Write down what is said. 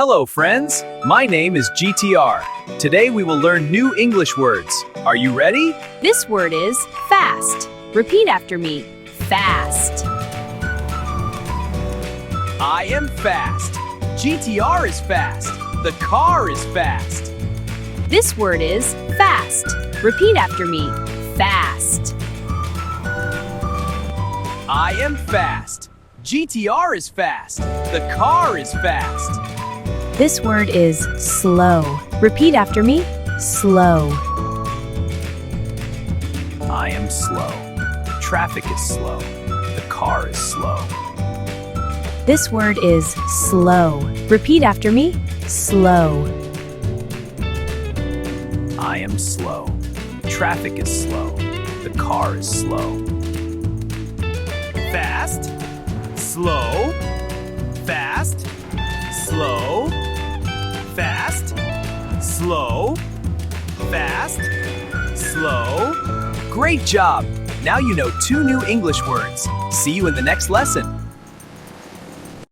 Hello, friends. My name is GTR. Today we will learn new English words. Are you ready? This word is fast. Repeat after me. Fast. I am fast. GTR is fast. The car is fast. This word is fast. Repeat after me. Fast. I am fast. GTR is fast. The car is fast. This word is slow. Repeat after me. Slow. I am slow. Traffic is slow. The car is slow. This word is slow. Repeat after me. Slow. I am slow. Traffic is slow. The car is slow. Fast, slow, fast, slow, fast, slow, fast, slow. Great job! Now you know 2 new English words. See you in the next lesson.